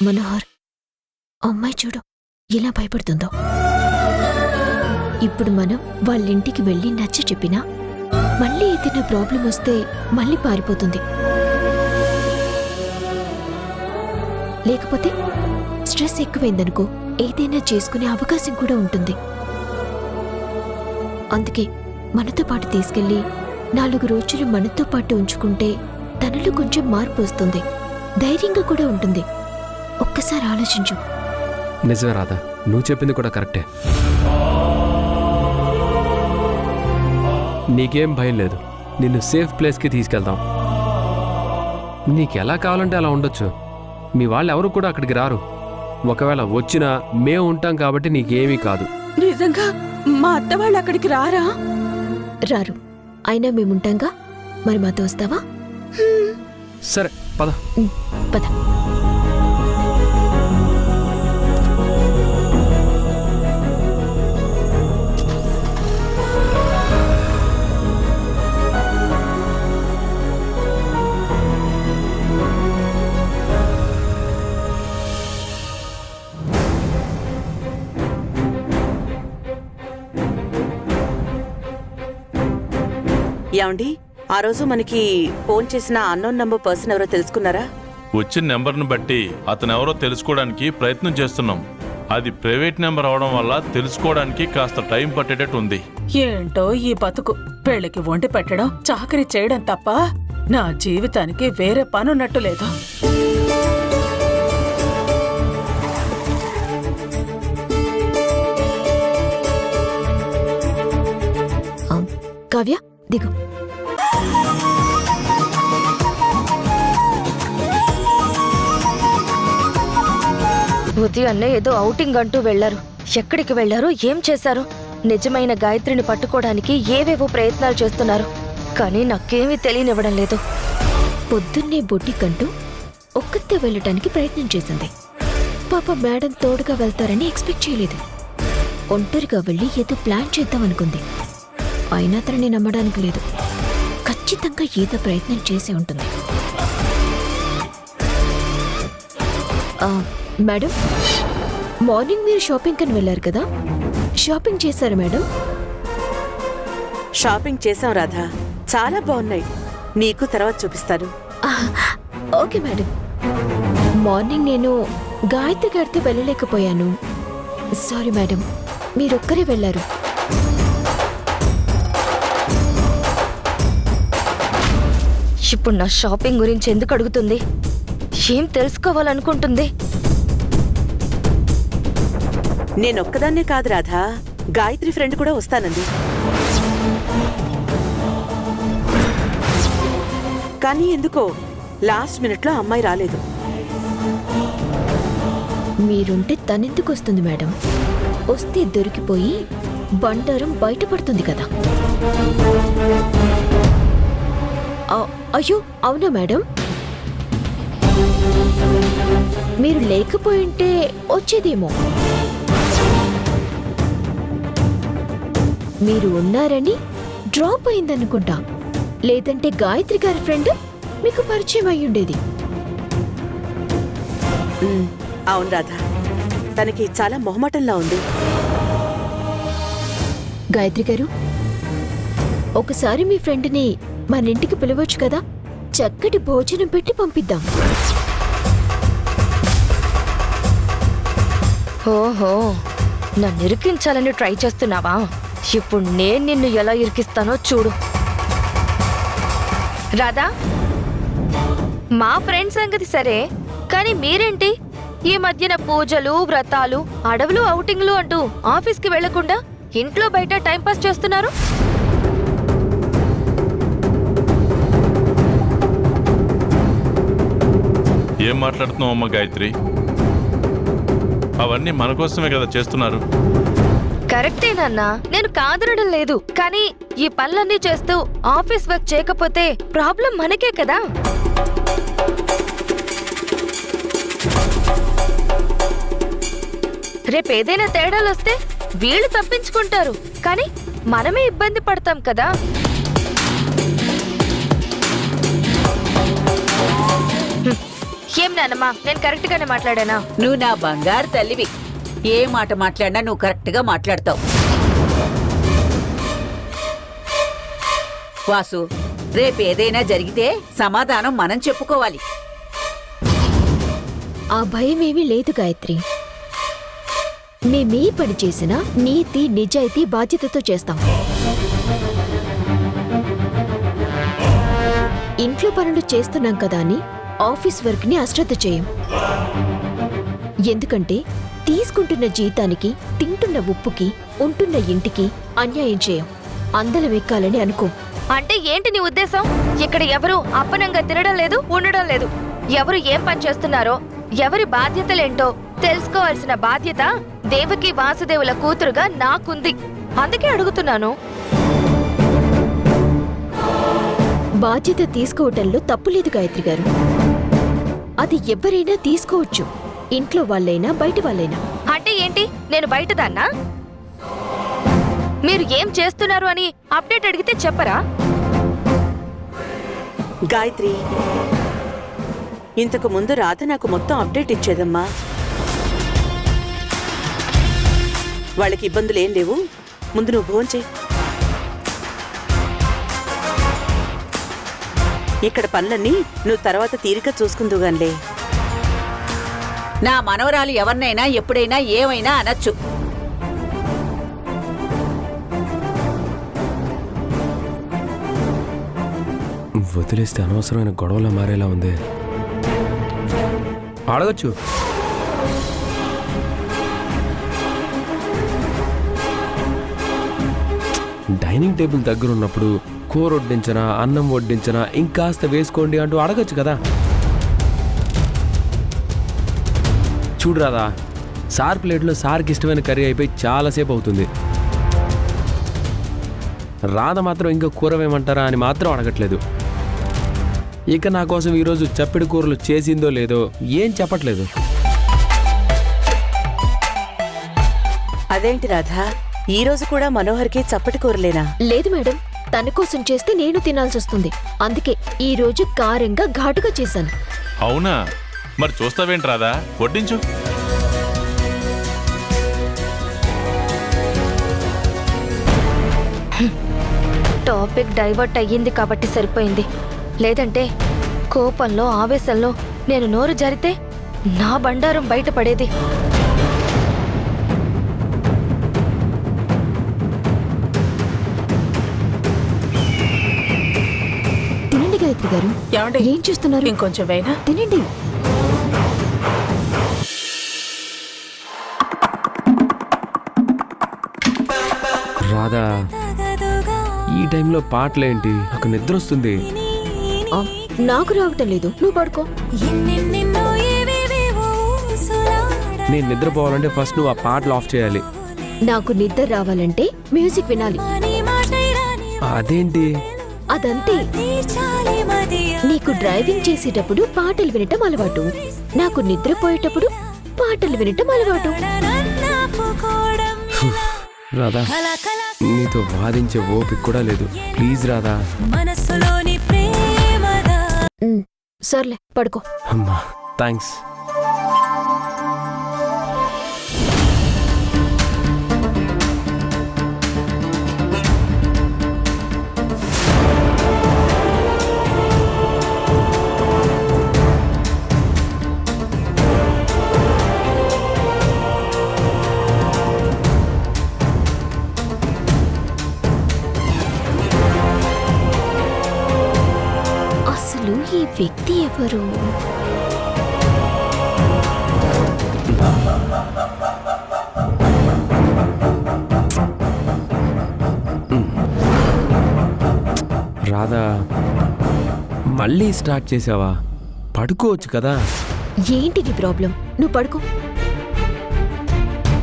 మనోహర్, అమ్మాయి చూడు ఎలా భయపడుతుందో. ఇప్పుడు మనం వాళ్ళ ఇంటికి వెళ్ళి నచ్చ చెప్పినా మళ్ళీ ఏదైనా ప్రాబ్లం వస్తే మళ్ళీ పారిపోతుంది. లేకపోతే స్ట్రెస్ ఎక్కువైందనుకో ఏదైనా చేసుకునే అవకాశం కూడా ఉంటుంది. అందుకే మనతో పాటు తీసుకెళ్లి 4 రోజులు మనతో పాటు ఉంచుకుంటే తనలో కొంచెం మార్పు వస్తుంది, ధైర్యంగా కూడా ఉంటుంది. ఒక్కసారి ఆలోచించు. నిజమే రాధా, నువ్వు చెప్పింది కూడా కరెక్టే. నీకేం భయం లేదు, నిన్ను సేఫ్ ప్లేస్కి తీసుకెళ్తాం. నీకెలా కావాలంటే అలా ఉండొచ్చు. మీ వాళ్ళు ఎవరు కూడా అక్కడికి రారు. ఒకవేళ వచ్చినా మేము ఉంటాం కాబట్టి నీకేమీ కాదు. నిజంగా మా అత్త వాళ్ళు అక్కడికి రారా? రారు, అయినా మేముంటాంగా. మరి మాతో వస్తావా? సరే పద. పద. ఏమండి, ఆ రోజు మనకి ఫోన్ చేసిన అన్నోన్ నంబర్ పర్సన్ ఎవరో తెలుసుకున్నారా? వచ్చిన నెంబర్ను బట్టి అతను ఎవరో తెలుసుకోవడానికి ప్రయత్నం చేస్తున్నాం. అది ప్రైవేట్ నెంబర్ అవడం వల్ల తెలుసుకోవడానికి కాస్త టైం పట్టేటట్టు ఉంది. ఏంటో ఈ బతుకు, పెళ్లికి వండి పెట్టడం, చాకరీ చేయడం తప్ప నా జీవితానికి వేరే పనున్నట్టు లేదు. కావ్య దిగు. ఉదయాన్నే ఏదో ఔటింగ్ అంటూ వెళ్లారు. ఎక్కడికి వెళ్లారు, ఏం చేశారు? నిజమైన గాయత్రిని పట్టుకోవడానికి ఏవేవో ప్రయత్నాలు చేస్తున్నారు, కానీ నాకేమీ తెలియనివ్వడం లేదు. పొద్దున్నే బొట్టికంటూ ఒక్కతే వెళ్ళటానికి ప్రయత్నం చేసింది. పాప మేడం తోడుగా వెళ్తారని ఎక్స్పెక్ట్ చేయలేదు. ఒంటరిగా వెళ్ళి ఏదో ప్లాన్ చేద్దామనుకుంది. అయినా తనని నమ్మడానికి లేదు. ఖచ్చితంగా ఏదో ప్రయత్నం చేసి ఉంటుంది. మేడం, మార్నింగ్ మీరు షాపింగ్ కని వెళ్ళారు కదా, షాపింగ్ చేశారు మేడం? షాపింగ్ చేశాం రాధా, చాలా బాగున్నాయి. నీకు తర్వాత చూపిస్తాను. Okay madam. మార్నింగ్ నేను గాయత్రి గారితో వెళ్ళలేకపోయాను. సారీ మేడం, మీరొక్కరే వెళ్ళారు. ఇప్పుడు నా షాపింగ్ గురించి ఎందుకు అడుగుతుంది? ఏం తెలుసుకోవాలనుకుంటుంది? నేనొక్కదాన్నే కాదు రాధా, గాయత్రి ఫ్రెండ్ కూడా వస్తానంది. కానీ ఎందుకో లాస్ట్ మినిట్లో అమ్మాయి రాలేదు. మీరుంటే తనెందుకు వస్తుంది మేడం? వస్తే దొరికిపోయి బండారం బయటపడుతుంది కదా. అయ్యో అవునా మేడం? మీరు లేకపోయింటే వచ్చేదేమో. మీరు ఉన్నారని డ్రాప్ అయిందనుకుంటా. లేదంటే గాయత్రి గారి ఫ్రెండ్ మీకు పరిచయం అయ్యుండేది. అవును రాధా, తనకి చాలా మొహమాటంలా ఉంది. గాయత్రి గారు, ఒకసారి మీ ఫ్రెండ్ని మన ఇంటికి పిలవచ్చు కదా, చక్కటి భోజనం పెట్టి పంపిద్దాం. ఓహో, నన్ను ఇరికించాలని ట్రై చేస్తున్నావా? ఇప్పుడు నేను నిన్ను ఎలా ఇరికిస్తానో చూడు. రాధా, మా ఫ్రెండ్ సంగతి సరే, కానీ మీరేంటి ఈ మధ్యన పూజలు, వ్రతాలు, అడవులు, ఔటింగ్లు అంటూ ఆఫీస్కి వెళ్లకుండా ఇంట్లో బయట టైంపాస్ చేస్తున్నారు? ఏం మాట్లాడుతున్నావు అమ్మ గాయత్రి? అవన్నీ మన కోసమే కదా చేస్తున్నారు. కరెక్టేనన్నా, నేను కాదనడం లేదు. కానీ ఈ పనులన్నీ చేస్తూ ఆఫీస్ వర్క్ చేయకపోతే ప్రాబ్లం మనకే కదా. రేపేదైనా తేడాలు వస్తే వీళ్ళు తప్పించుకుంటారు, కానీ మనమే ఇబ్బంది పడతాం కదా. ఏం నాన్నమ్మా, నేను కరెక్ట్ గానే మాట్లాడానా? నువ్వు నా బంగారు తల్లివి. ఏ మాట మాట్లాడినా నువ్వు కరెక్ట్ గా మాట్లాడతావు. వాసు, రేపేదైనా జరిగితే సమాధానం మనం చెప్పుకోవాలి. ఆ భయమేమీ లేదు గాయత్రి. మేమే పని చేసినా నీతి నిజాయితీ బాధ్యతతో చేస్తాం. ఇంట్లో పనులు చేస్తున్నాం కదా అని ఆఫీస్ వర్క్ ని అశ్రద్ధ చేయం. ఎందుకంటే తీసుకుంటున్న జీతానికి, తింటున్న ఉప్పుకి, ఉంటున్న ఇంటికి అన్యాయం చేయం. అందలం ఎక్కాలని అనుకో. అంటే ఏంటి నీ ఉద్దేశం? ఇక్కడ ఎవరు అప్పనంగా తినడం లేదు, ఉండడం లేదు. ఎవరు ఏం పని చేస్తున్నారో, ఎవరి బాధ్యతలేంటో తెలుసుకోవాల్సిన బాధ్యత దేవకి వాసుదేవుల కూతురుగా నాకుంది. అందుకే అడుగుతున్నాను. బాధ్యత తీసుకోవటంలో తప్పులేదు గాయత్రి గారు. అది ఎవరైనా తీసుకోవచ్చు, ఇంట్లో వాళ్ళైనా బయట వాళ్ళైనా. అంటే ఏంటి, నేను బయటదాన్నా? మీరు ఏం చేస్తున్నారు అని అప్డేట్ అడిగితే చెప్పరా? గాయత్రి, ఇంతకు ముందు రాధ నాకు మొత్తం అప్డేట్ ఇచ్చేదమ్మా. వాళ్ళకి ఇబ్బందులు ఏం లేవు. ముందు నువ్వు భోంచేయి. ఇక్కడ పనులన్నీ నువ్వు తర్వాత తీరిక చూసుకుందుగానిలే. నా మనవరాలు ఎవరినైనా ఎప్పుడైనా ఏమైనా అనొచ్చు. వదిలేస్తే అనవసరమైన గొడవలా మారేలా ఉంది. అడగచ్చు. డైనింగ్ టేబుల్ దగ్గర ఉన్నప్పుడు కూర వడ్డించనా, అన్నం వడ్డించనా, ఇంకాస్త వేసుకోండి అంటూ అడగచ్చు కదా. చూడు రాదా, సార్ ప్లేట్లో సార్కి ఇష్టమైన కర్రీ అయిపోయి చాలాసేపు అవుతుంది. రాధ మాత్రం ఇంకా కూర వేయమంటారా అని మాత్రం అడగట్లేదు. ఇక నా కోసం ఈరోజు చప్పిడి కూరలు చేసిందో లేదో ఏం చెప్పట్లేదు. అదేంటి రాధా, ఈ రోజు కూడా మనోహర్కి చప్పటి కూరలేనా? లేదు మేడం, తన కోసం చేస్తే నేను తినాల్సి వస్తుంది. అందుకే ఈ రోజు కారంగా ఘాటుగా చేశాను. అవునా? మరి చూస్తావేంటి రాదా, వడ్డించు. టాపిక్ డైవర్ట్ అయ్యింది కాబట్టి సరిపోయింది. లేదంటే కోపంలో, ఆవేశంలో నేను నోరు జారితే నా బండారం బయటపడేది. తినండి గాయత్రి గారు. ఏం చూస్తున్నారు? ఇంకొంచెం వేనా? తినండి. రాధా, ఈ టైంలో పాటలేంటి? నాకు నిద్ర వస్తుంది. నాకు రావటం లేదు, నువ్వు పడుకో. నేను నిద్రపోవాలంటే ఫస్ట్ నువ్వు ఆ పాటలు ఆఫ్ చేయాలి. నాకు నిద్ర రావాలంటే మ్యూజిక్ వినాలి. అదేంటి? అదంతే. నీకు డ్రైవింగ్ చేసేటప్పుడు పాటలు వినటం అలవాటు, నాకు నిద్రపోయేటప్పుడు పాటలు వినటం అలవాటు. రాధా, నీతో వాదించే ఓపిక కూడా లేదు. ప్లీజ్ రాధా. సర్లే, పడుకో. అమ్మా, థ్యాంక్స్. అసలు ఈ వ్యక్తి ఎవరు? రాధా, మళ్ళీ స్టార్ట్ చేసావా? పడుకోవచ్చు కదా. ఏంటి నీ ప్రాబ్లం? నువ్వు పడుకో.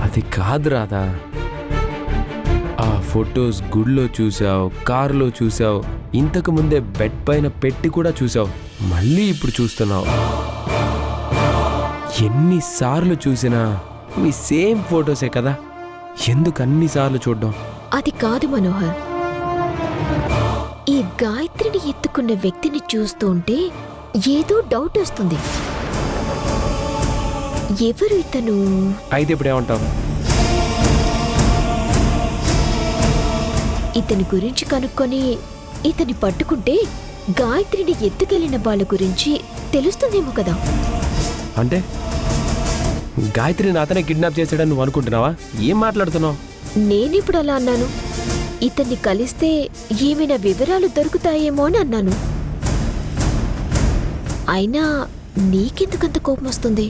అది కాదు రాధా, ఆ ఫొటోస్ గుడిలో చూసావు, కారులో చూసావు, ఇంతకు ముందే బెడ్ పైన పెట్టి కూడా చూసావు, మళ్ళీ ఇప్పుడు చూస్తున్నావు. ఎన్నిసార్లు చూసినా మీ సేమ్ ఫొటోసే కదా, ఎందుకు అన్నిసార్లు చూడ్డం? అది కాదు మనోహర్, ఈ గాయత్రిని ఎత్తుకున్న వ్యక్తిని చూస్తుంటే ఏదో డౌట్ వస్తుంది. ఎవరు ఇతను? అయితే ఇప్పుడు ఏమంటావు? ఇతని గురించి కనుక్కొని ఇతని పట్టుకుంటే గాయత్రిని ఎత్తుకెళ్లిన వాళ్ళ గురించి తెలుస్తుందేమో కదా. అంటే గాయత్రిని అతనే కిడ్నాప్ చేశాడని నువ్వు అనుకుంటున్నావా? ఏం మాట్లాడుతున్నావు? నేనిప్పుడు అలా అన్నాను. ఇతన్ని కలిస్తే ఏమైనా వివరాలు దొరుకుతాయేమో అని అన్నాను. అయినా నీకెందుకంత కోపం వస్తుంది?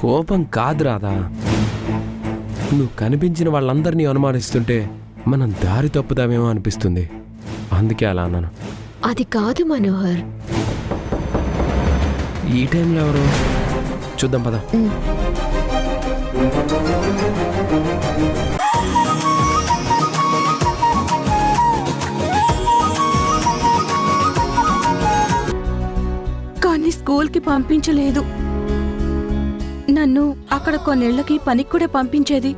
కోపం కాదు రాధా, నువ్వు కనిపించిన వాళ్ళందరినీ అనుమానిస్తుంటే మనం దారి తప్పుదామేమో అనిపిస్తుంది. అందుకే అలా అన్నాను. అది కాదు మనోహర్. ఈ టైంలో ఎవరు? చూద్దాం పద. కానీ స్కూల్కి పంపించలేదు. నన్ను అక్కడ కొన్నేళ్లకి పనికి కూడా పంపించేది.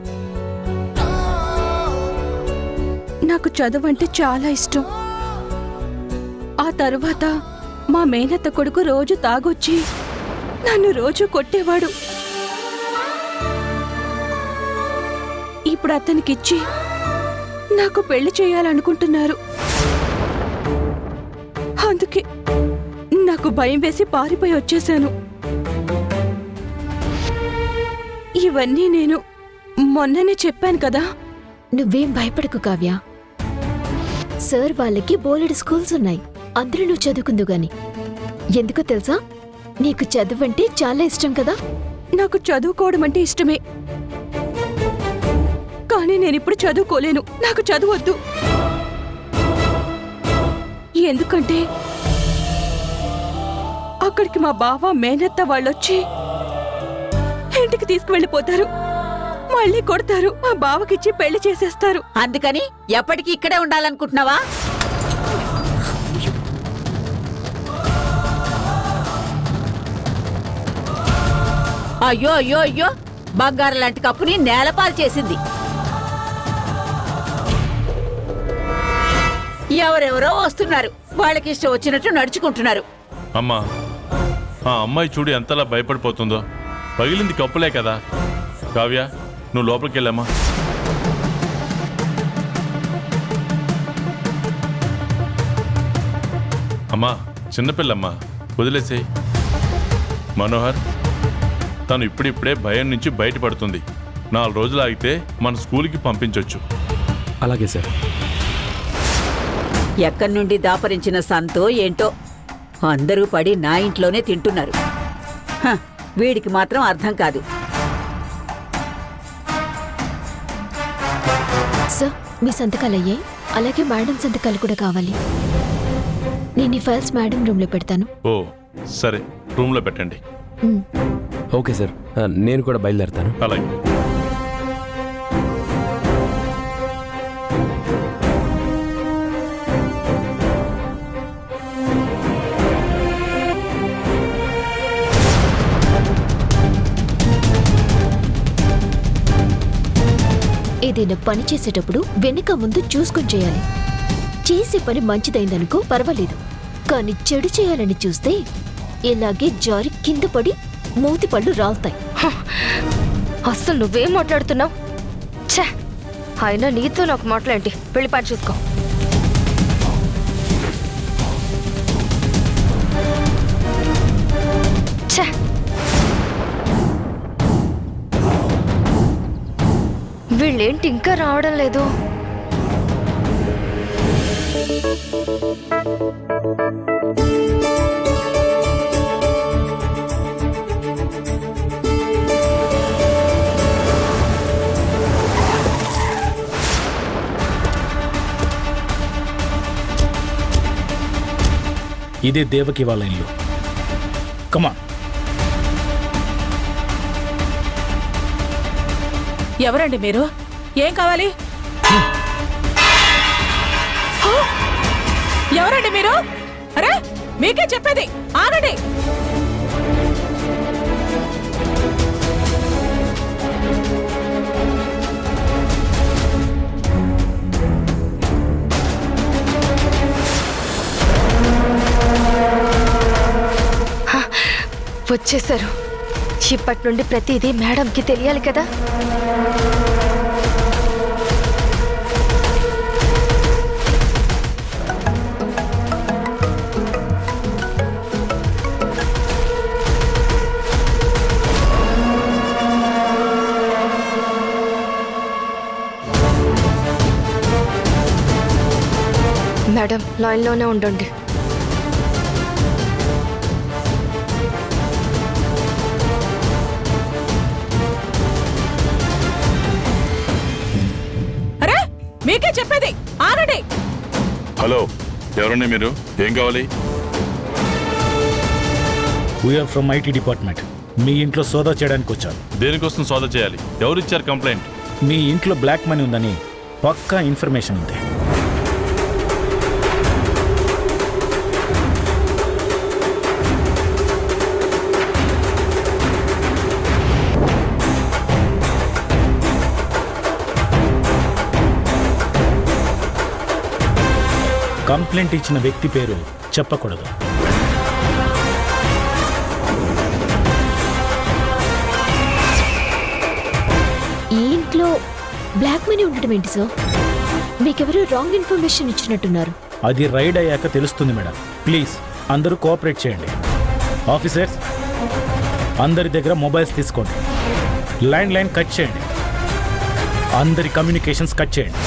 నాకు చదువంటే చాలా ఇష్టం. ఆ తరువాత మా మేనత్త కొడుకు రోజు తాగొచ్చి నన్ను రోజు కొట్టేవాడు. ఇప్పుడు అతనికిచ్చి నాకు పెళ్లి చేయాలనుకుంటున్నారు. అందుకే నాకు భయం వేసి పారిపోయి వచ్చేశాను. ఇవన్నీ నేను మొన్ననే చెప్పాను కదా. నువ్వేం భయపడకు కావ్య. సార్ వాళ్ళకి బోలెడు స్కూల్స్ ఉన్నాయి. అందరూ నువ్వు చదువుకుందు గాని. ఎందుకో తెలుసా? నీకు చదువంటే చాలా ఇష్టం కదా. నాకు చదువుకోవడం అంటే ఇష్టమే, కానీ నేనిప్పుడు చదువుకోలేను. నాకు చదువొద్దు. ఎందుకంటే అక్కడికి మా బావ మేనత్త వాళ్ళొచ్చి ఇంటికి తీసుకువెళ్ళిపోతారు. మళ్ళీ కొడతారు. మా బావకిచ్చి పెళ్లి చేసేస్తారు. అందుకని ఎప్పటికీ ఇక్కడే ఉండాలనుకుంటున్నావా? అయ్యో అయ్యో అయ్యో, బంగారం లాంటి కప్పుని నేలపాలు చేసింది. ఎవరెవరో వస్తున్నారు, వాళ్ళకి ఇష్టం వచ్చినట్టు నడుచుకుంటున్నారు. అమ్మా, ఆ అమ్మాయి చూడు ఎంతలా భయపడిపోతుందో. పగిలింది కప్పులే కదా. కావ్య, నువ్వు లోపలికి వెళ్ళమ్మా. అమ్మా, చిన్నపిల్లమ్మా, వదిలేసేయ్. మనోహర్, తను ఇప్పుడిప్పుడే భయం నుంచి బయటపడుతుంది. 4 రోజులు ఆగితే మన స్కూల్కి పంపించొచ్చు. అలాగే సార్. ఎక్కడి నుండి దాపరించిన సంతో ఏంటో అందరూ పడి నా ఇంట్లోనే తింటున్నారు. హ, వీడికి మాత్రం అర్థం కాదు. సార్, మీ సంతకాలయ్యాయి. అలాగే మేడం సంతకాలు కూడా కావాలి. నేను ఈ ఫైల్స్ మేడం రూమ్లో పెడతాను. ఓ సరే, రూమ్లో పెట్టండి. ఓకే సార్, నేను కూడా బయలుదేరుతాను. అలాగే. ఏదైనా పని చేసేటప్పుడు వెనుక ముందు చూసుకొని చేయాలి. చేసే పని మంచిదైందనుకో పర్వాలేదు, కానీ చెడు చేయాలని చూస్తే ఇలాగే జారి కింద పడి మూతి పళ్ళు రాలుతాయి. అస్సలు నువ్వేం మాట్లాడుతున్నావు? ఛే, అయినా నీతో నాకు మాట్లాడి పెళ్లి పని చూసుకో. ఛే, వీళ్ళేంటి ఇంకా రావడం లేదు? ఇదే దేవకి వాళ్ళ ఇల్లు. కమా. ఎవరండి మీరు? ఏం కావాలి? ఎవరండి మీరు? అరే, మీకే చెప్పేది, ఆగండి. వచ్చేసారు. ఇప్పటి నుండి ప్రతిదీ మేడంకి తెలియాలి కదా. లైన్లోనే ఉండండి. అరే మీకే చెప్పేది, ఆగండి. హలో, ఎవరండి మీరు? ఏం కావాలి? We are from IT department. మీ ఇంట్లో సోదా చేయడానికి వచ్చాను. దేనికోసం సోదా చేయాలి? ఎవరు ఇచ్చారు కంప్లైంట్? మీ ఇంట్లో బ్లాక్ మనీ ఉందని పక్కా ఇన్ఫర్మేషన్ ఉంది. కంప్లైంట్ ఇచ్చిన వ్యక్తి పేరు చెప్పకూడదు. ఈ ఇంట్లో బ్లాక్ మనీ ఉండటం ఏంటి సార్? మీకెవరో రాంగ్ ఇన్ఫర్మేషన్ ఇచ్చినట్టున్నారు. అది రైడ్ అయ్యాక తెలుస్తుంది మేడం. ప్లీజ్ అందరూ కోఆపరేట్ చేయండి. ఆఫీసర్స్, అందరి దగ్గర మొబైల్స్ తీసుకోండి. లైన్ కట్ చేయండి. అందరి కమ్యూనికేషన్స్ కట్ చేయండి.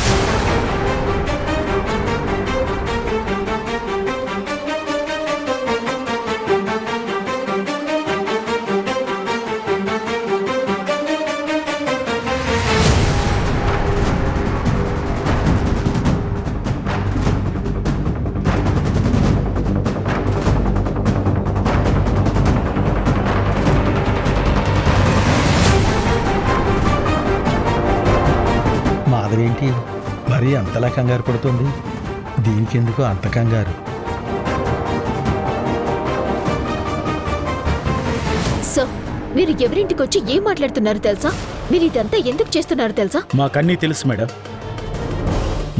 మాధవేంటి మరీ అంతలా కంగారు పడుతుంది? దీనికెందుకు అంత కంగారు? సార్, మీరు ఎవరింటికి వచ్చి ఏం మాట్లాడుతున్నారు తెలుసా? మీరు ఇదంతా ఎందుకు చేస్తున్నారు తెలుసా? మాకన్నీ తెలుసు మేడం.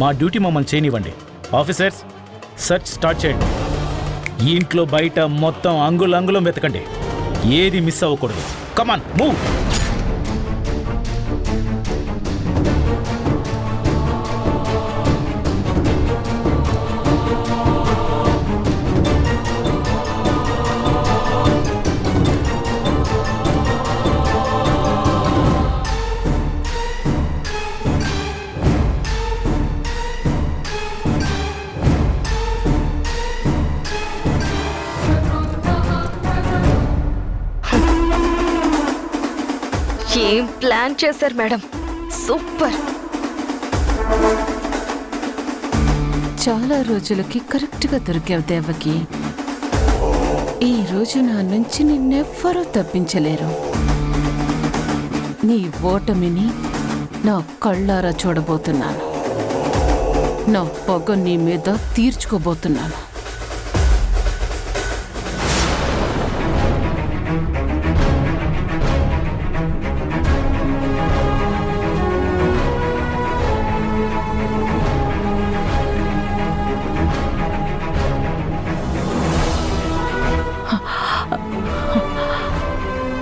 మా డ్యూటీ మమ్మల్ని చేయనివ్వండి. ఆఫీసర్స్, సర్చ్ స్టార్ట్ చేయండి. ఈ ఇంట్లో బయట మొత్తం అంగుళం వెతకండి. ఏది మిస్ అవ్వకూడదు. కమాన్, మూవ్. ఏం ప్లాన్ చేశారు మేడం, సూపర్. చాలా రోజులకి కరెక్ట్గా దొరికావు దేవకి. ఈ రోజు నా నుంచి నిన్నెవ్వరూ తప్పించలేరు. నీ ఓటమిని నా కళ్ళారా చూడబోతున్నాను. నా పొగ నీ మీద తీర్చుకోబోతున్నాను.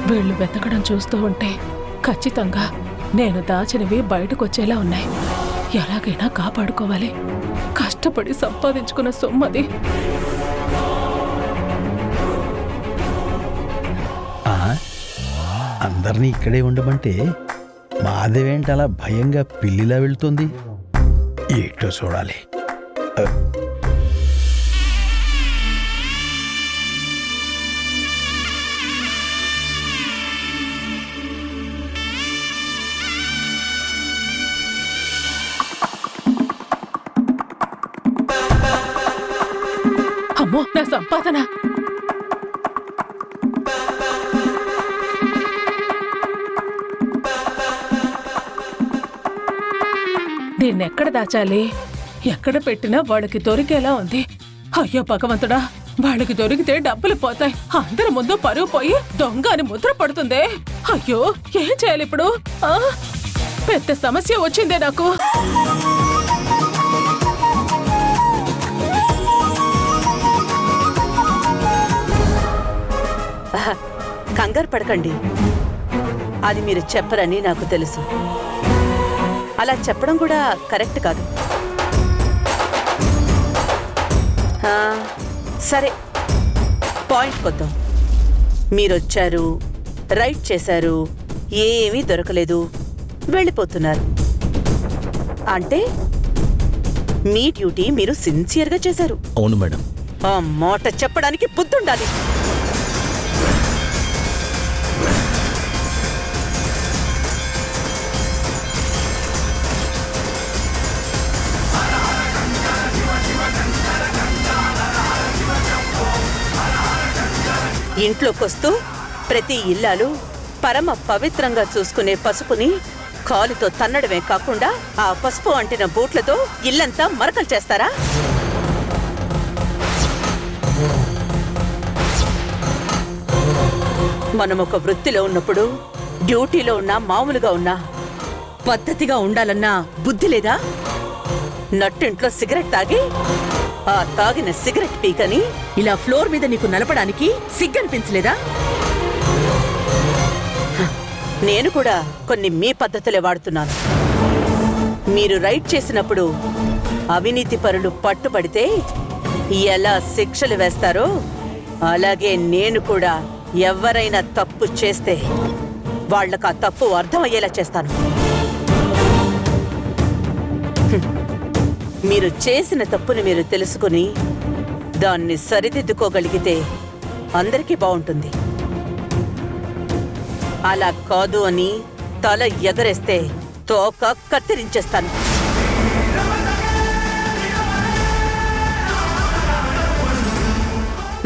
వీళ్ళు వెతకడం చూస్తూ ఉంటే ఖచ్చితంగా నేను దాచినవి బయటకు వచ్చేలా ఉన్నాయి. ఎలాగైనా కాపాడుకోవాలి. కష్టపడి సంపాదించుకున్న సొమ్మది. అందరినీ ఇక్కడే ఉండమంటే మాధవేంటి అలా భయంగా పిల్లిలా వెళ్తుంది? ఏంటో చూడాలి. అమ్మో, నా సంపాదన! దీన్నెక్కడ దాచాలి? ఎక్కడ పెట్టినా వాళ్ళకి దొరికేలా ఉంది. అయ్యో భగవంతుడా, వాళ్ళకి దొరికితే డబ్బులు పోతాయి. అందరి ముందు పరువు పోయి దొంగ అని ముద్ర పడుతుందే. అయ్యో, ఏం చేయాలి ఇప్పుడు? పెద్ద సమస్య వచ్చిందే నాకు. కంగారు పడకండి. అది మీరు చెప్పరని నాకు తెలుసు. అలా చెప్పడం కూడా కరెక్ట్ కాదు. సరే, పాయింట్ కొద్దాం. మీరొచ్చారు, రైట్ చేశారు, ఏమీ దొరకలేదు, వెళ్ళిపోతున్నారు. అంటే మీ డ్యూటీ మీరు సిన్సియర్గా చేశారు. అవును మేడం. ఆ మాట చెప్పడానికి బుద్ధుండాలి. ఇంట్లోకొస్తూ ప్రతి ఇల్లాలు పరమ పవిత్రంగా చూసుకునే పసుపుని కాలుతో తన్నడమే కాకుండా ఆ పసుపు అంటిన బూట్లతో ఇల్లంతా మరకలు చేస్తారా? మనం ఒక వృత్తిలో ఉన్నప్పుడు డ్యూటీలో ఉన్నా మామూలుగా ఉన్నా పద్ధతిగా ఉండాలన్నా బుద్ధి లేదా? నట్టింట్లో సిగరెట్ తాగి ఆ తాగిన సిగరెట్ పీకని ఇలా ఫ్లోర్ మీద నీకు నలపడానికి సిగ్గనిపించలేదా? నేను కూడా కొన్ని మీ పద్ధతులే వాడుతున్నాను. మీరు రైడ్ చేసినప్పుడు అవినీతి పరులు పట్టుబడితే ఎలా శిక్షలు వేస్తారో అలాగే నేను కూడా ఎవరైనా తప్పు చేస్తే వాళ్ళకు ఆ తప్పు అర్థమయ్యేలా చేస్తాను. మీరు చేసిన తప్పుని మీరు తెలుసుకుని దాన్ని సరిదిద్దుకోగలిగితే అందరికీ బాగుంటుంది. అలా కాదు అని తల ఎగరేస్తే తోక కత్తిరించేస్తాను.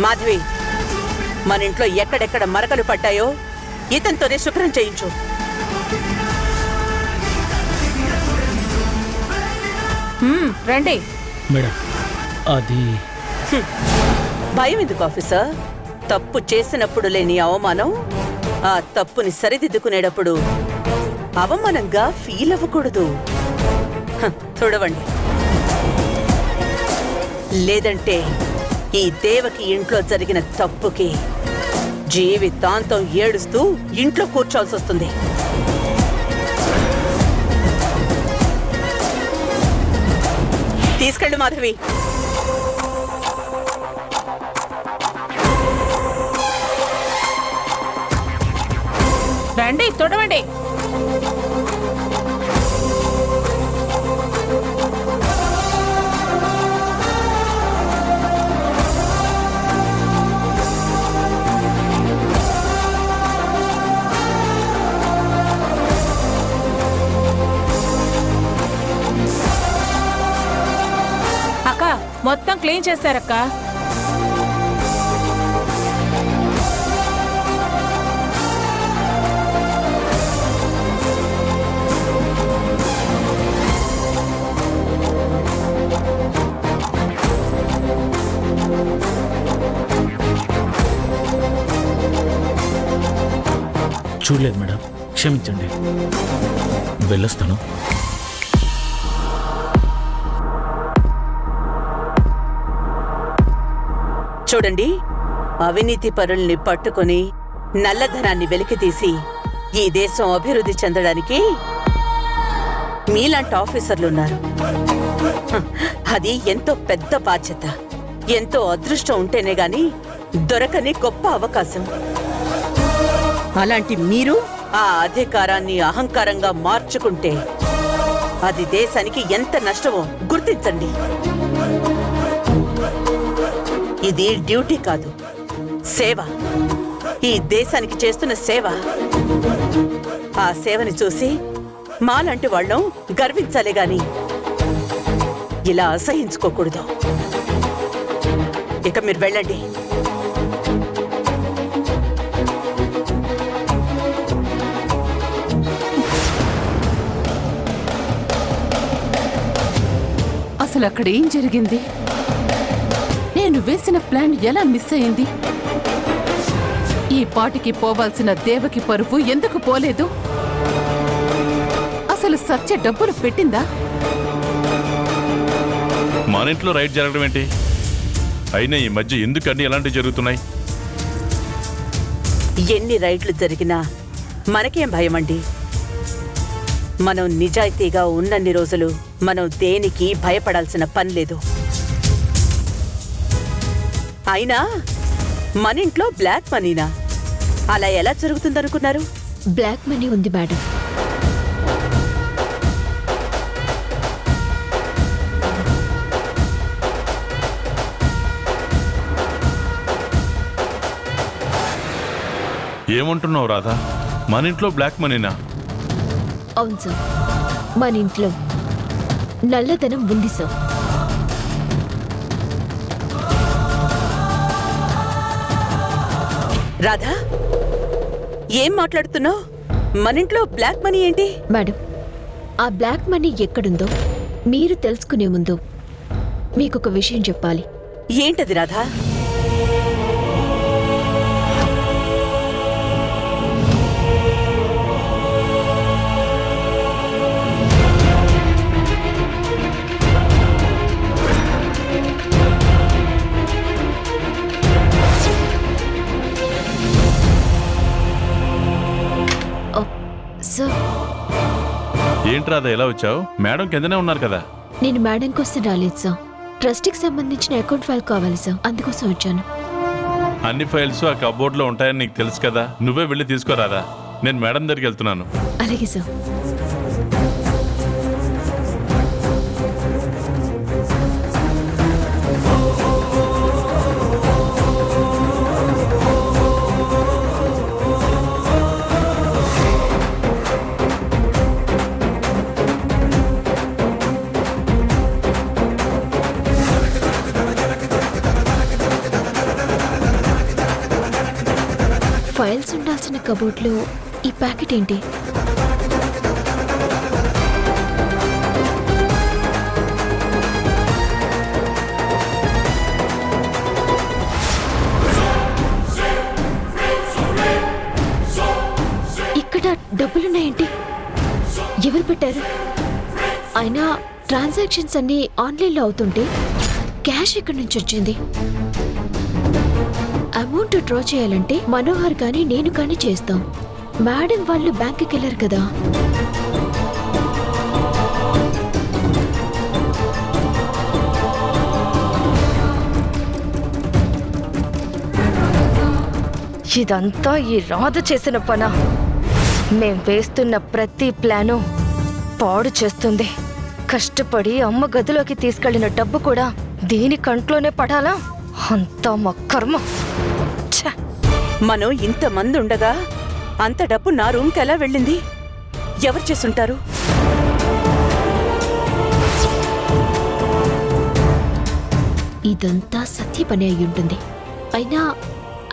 మాధవి, మన ఇంట్లో ఎక్కడెక్కడ మరకలు పడ్డాయో ఇతనితోనే శుభ్రం చేయించు. రండి మేడం. అది భయం ఎందుకు ఆఫీసర్? తప్పు చేసినప్పుడు లేని అవమానం ఆ తప్పుని సరిదిద్దుకునేటప్పుడు అవమానంగా ఫీల్ అవ్వకూడదు. చూడవండి, లేదంటే ఈ దేవకి ఇంట్లో జరిగిన తప్పుకి జీవితాంతం ఏడుస్తూ ఇంట్లో కూర్చోవాల్సి వస్తుంది. తీసుకెళ్ళు మాధవి. రండి తొడవండి. అక్క మొత్తం క్లీన్ చేశారక్క. చూడలేదు మేడం, క్షమించండి. వెళ్ళొస్తాను. చూడండి, అవినీతి పరుల్ని పట్టుకుని నల్లధనాన్ని వెలికితీసి ఈ దేశం అభివృద్ధి చెందడానికి మీలాంటి ఆఫీసర్లున్నారు. అది ఎంతో పెద్ద బాధ్యత. ఎంతో అదృష్టం ఉంటేనే గాని దొరకని గొప్ప అవకాశం. అలాంటి మీరు ఆ అధికారాన్ని అహంకారంగా మార్చుకుంటే అది దేశానికి ఎంత నష్టమో గుర్తించండి. ఇది డ్యూటీ కాదు, సేవ. ఈ దేశానికి చేస్తున్న సేవ. ఆ సేవని చూసి మాలాంటి వాళ్ళం గర్వించాలే గాని ఇలా అసహించుకోకూడదు. ఇక మీరు వెళ్ళండి. అసలు అక్కడ ఏం జరిగింది? నేను వేసిన ప్లాన్ ఎలా మిస్ అయింది? ఈ పాటికి పోవాల్సిన దేవకి పరువు ఎందుకు పోలేదు? అసలు సత్య డబ్బులు పెట్టిందా? మన ఇంట్లో రైడ్ జరగడం ఏంటి? అయినా ఈ మధ్య ఎందుకన్నీ ఎలాంటివి జరుగుతున్నాయి? ఎన్ని రైడ్లు జరిగినా మనకేం భయం అండి? మనం నిజాయితీగా ఉన్నన్ని రోజులు మనం దేనికి భయపడాల్సిన పని లేదు. అయినా మన ఇంట్లో బ్లాక్ మనీనా? అలా ఎలా జరుగుతుందనుకున్నారు? బ్లాక్ మనీ ఉంది మేడం. ఆ, ఏమంటున్నావు రాధా? మన ఇంట్లో బ్లాక్ మనీనా? అవును సార్, మన ఇంట్లో నల్లధనం ఉంది సార్. రాధా, ఏం మాట్లాడుతున్నావు? మన ఇంట్లో బ్లాక్ మనీ ఏంటి? మేడం, ఆ బ్లాక్ మనీ ఎక్కడుందో మీరు తెలుసుకునే ముందు మీకొక విషయం చెప్పాలి. ఏంటది రాధా? సార్, ఏంటి రాధా ఎలా వచ్చావు? మేడం కిందనే ఉన్నారు కదా. నేను మేడం కోసం రాలేదు సార్. ట్రస్ట్కి సంబంధించిన అకౌంట్ ఫైల్ కావాలి సార్, అందుకోసం వచ్చాను. అన్ని ఫైల్స్ ఆ కబోర్డ్లో ఉంటాయని నీకు తెలుసు కదా, నువ్వే వెళ్ళి తీసుకోరాదా? నేను మేడం దగ్గరికి వెళ్తున్నాను. అలాగే సార్. ఫైల్స్ ఉండాల్సిన కబోర్డ్లో ఈ ప్యాకెట్ ఏంటి? ఇక్కడ డబ్బులున్నాయేంటి? ఎవరు పెట్టారు? అయినా ట్రాన్సాక్షన్స్ అన్నీ ఆన్లైన్లో అవుతుంటే క్యాష్ ఎక్కడి నుంచి వచ్చింది? అమౌంట్ డ్రా చేయాలంటే మనోహర్ కానీ నేను కానీ చేస్తాం. మేడం వాళ్ళు బ్యాంకుకి వెళ్ళారు కదా. ఇదంతా ఈ రాధ చేసిన పనా? మేం వేస్తున్న ప్రతి ప్లాను పాడు చేస్తుంది. కష్టపడి అమ్మ గదిలోకి తీసుకెళ్లిన డబ్బు కూడా దీని కంట్లోనే పడాలా? అంతా మా కర్మ. మనం ఇంతమంది ఉండగా అంత డబ్బు నా రూమ్కి ఎలా వెళ్ళింది? ఎవరు చేసుంటారు? ఇదంతా సత్య పని అయి ఉంటుంది. అయినా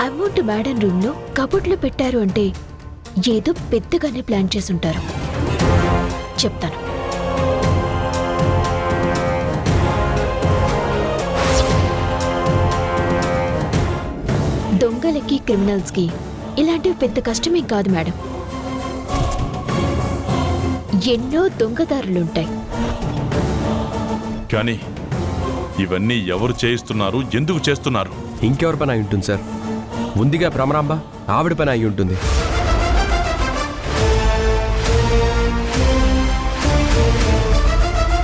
అమౌంట్ మేడం రూమ్లో కబోర్డ్లో పెట్టారు అంటే ఏదో పెద్దగానే ప్లాన్ చేసుంటారు. చెప్తాను. దొంగలకి క్రిమినల్స్కి ఇలాంటివి పెద్ద కష్టమేం కాదు మేడం. ఎన్నో దొంగదారులుంటాయి. కానీ ఇవన్నీ ఎవరు చేయిస్తున్నారు, ఎందుకు చేస్తున్నారు? ఇంకెవరి పని అయి ఉంటుంది సార్? ఉందిగా భ్రమరాంబ, ఆవిడ పని అయి ఉంటుంది.